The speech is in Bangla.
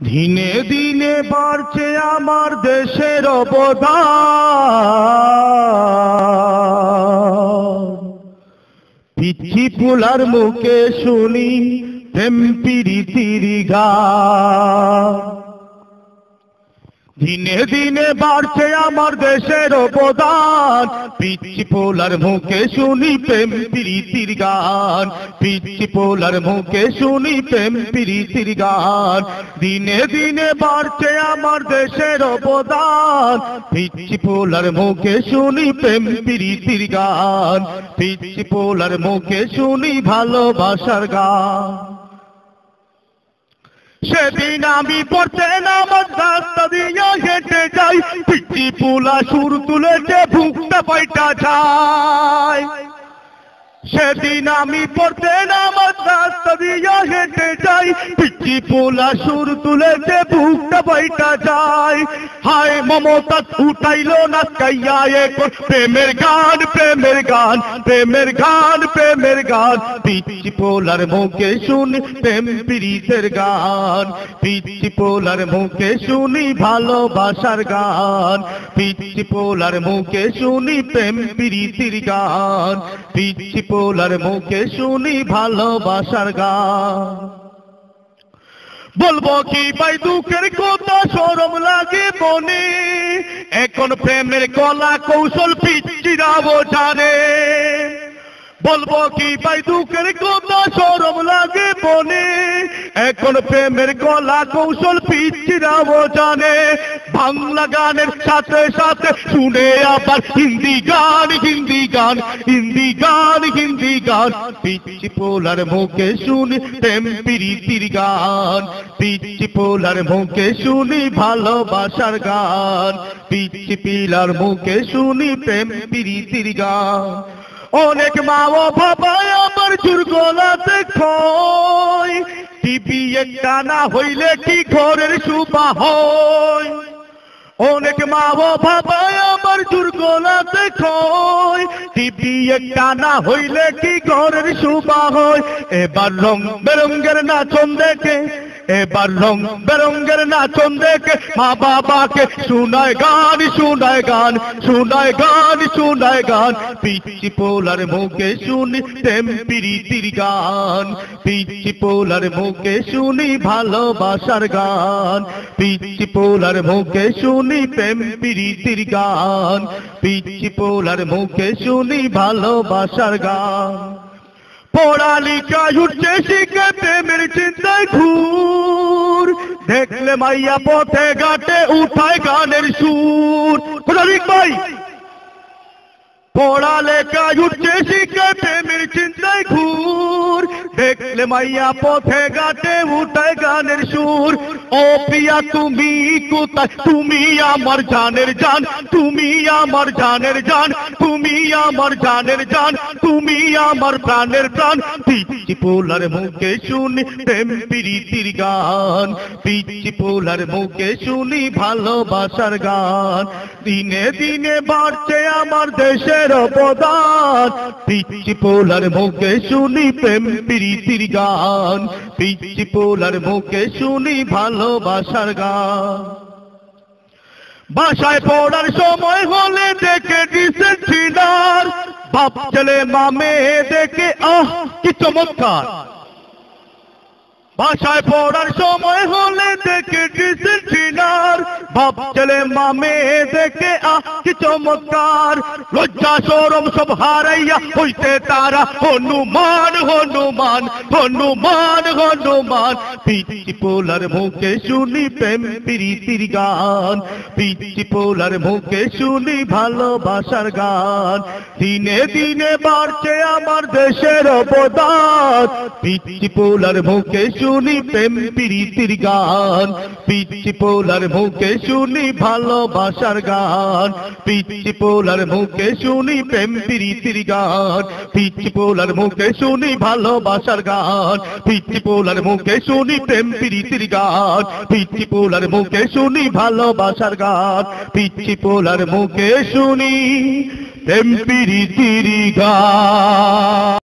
দিনে দিনে বাড়ছে আমার দেশের অবদান। পিচ্ছি পোলার মুখে শুনি প্রেম প্রীতির গান। দিনে দিনে বাড়ছে আমার দেশের অবদান। পিচ্ছি পোলার মুখে শুনি প্রেম প্রীতির গান। পিচ্ছি পোলার মুখে শুনি প্রেম প্রীতির গান। দিনে দিনে বাড়ছে আমার দেশের অবদান। পিচ্ছি পোলার মুখে শুনি প্রেম প্রীতির গান। পিচ্ছি পোলার মুখে শুনি ভালোবাসার গান। সেদিন আমি পড়তে নামাজ রাস্তা দিয়ে হেঁটে যাই, পিচ্ছি পোলা সুর তুলেছে বুকটা পাইটা যায়। সেদিন আমি পড়তে নামাজ রাস্তা দিয়ে হেঁটে যাই, পিচ্ছি পোলা সুর তুলেছে বুকটা পাইটা যায়। হায় মমতা উঠাইলো না কাইয়া এখন প্রেমের গান, প্রেমের গান, প্রেমের গান, প্রেমের গান। পিচ্ছি পোলার মুখে শুনি প্রেম প্রীতের গান। পিচ্ছি পোলার মুখে শুনি ভালোবাসার গান। পিচ্ছি পোলার মুখে শুনি প্রেম প্রীতির গান। পিচ্ছি পোলার মুখে শুনি ভালোবাসার গান। বলবো কি ভাই দুঃখের কথা শরম লাগে মনে, এখন প্রেমের কলা কৌশল পিচ্ছিরাও জানে। বলবো কি ভাই দুঃখের কথা শরম লাগে মনে, এখন প্রেমের কলা কৌশল পিচ্ছিরাও জানে। বাংলা গানের সাথে সাথে শুনে আবার হিন্দি গান, হিন্দি গান, হিন্দি গান, হিন্দি গান। পিচ্ছি পোলার মুখে শুনি প্রেম প্রীতির গান। পিচ্ছি পোলার মুখে শুনি ভালোবাসার গান। পিচ্ছি পোলার মুখে শুনি প্রেম প্রীতির গান। অনেক মা ও বাবা আমার জোর গলাতে কয়, টিভি একটা না হইলে কি ঘরের শোভা হয়। অনেক মা ও বাবা আমার জোর গলাতে কয়, টিভি একটা না হইলে কি ঘরের শোভা হয়। এবার রং বেরঙ্গের নাচন দেখে, এবার রং বেরঙ্গের নাচন দেখে মা বাবাকে শোনায় গান, শোনায় গান, শোনায় গান, শোনায় গান। পিচ্ছি পোলার মুখে শুনি প্রেম প্রীতির গান। পিচ্ছি পোলার মুখে শুনি ভালোবাসার গান। পিচ্ছি পোলার মুখে শুনি প্রেম প্রীতির গান। পিচ্ছি পোলার মুখে শুনি ভালোবাসার গান। পড়ালেখা উঠছে শিখে প্রেমের চিন্তায় ঘুর, দেখলে মাইয়া পথে ঘাটে উঠায় গানের সুর। ভাই পড়ালেখা উঠছে শিখে প্রেমের চিন্তায় ঘুর, দেখলে মাইয়া পথে ঘাটে উঠায় গানের সুর। ও প্রিয়া তুমি কোথায়, তুমি আমার জানের জান, তুমি আমার জানের জান, তুমি আমার জানের জান, তুমি আমার প্রাণের প্রাণ। পিচ্ছি পোলার মুখে শুনি প্রেম প্রীতির গান। পিচ্ছি পোলার মুখে শুনি ভালোবাসার গান। দিনে দিনে বাড়ছে আমার দেশের অবদান। পিচ্ছি পোলার মুখে শুনি প্রেম প্রীতির গান। পিচ্ছি পোলার মুখে শুনি ভালোবাসার গান। বাসায় পড়ার সময় হলে দেখে ডিসেন্ট থ্রিলার, বাপ ছেলে মা মেয়ে দেখে আহ কি চমৎকার। বাসায় পড়ার সময় হলে দেখে ডিসেন্ট থ্রিলার, বাপ ছেলে মা মেয়ে দেখে আহ কি চমৎকার। লজ্জা শরম সব হারাইয়া হইতে তারা হনুমান, হনুমান, হনুমান, হনুমান। পিচ্ছি পোলার মুখে শুনি প্রেম প্রীতির গান। পিচ্ছি পোলার মুখে শুনি ভালোবাসার গান। দিনে দিনে বাড়ছে আমার দেশের অবদান। পিচ্ছি পোলার মুখে শুনি প্রেম প্রীতির গান। পিচ্ছি পোলার মুখে শুনি ভালোবাসার গান। পিচ্ছি পোলার মুখে শুনি প্রেম প্রীতির গান। পিচ্ছি পোলার মুখে শুনি ভালোবাসার গান। পিচ্ছি পোলার মুখে শুনি প্রেম প্রীতির গান। পিচ্ছি পোলার মুখে শুনি ভালোবাসার গান। পিচ্ছি পোলার মুখে শুনি প্রেম প্রীতির গান।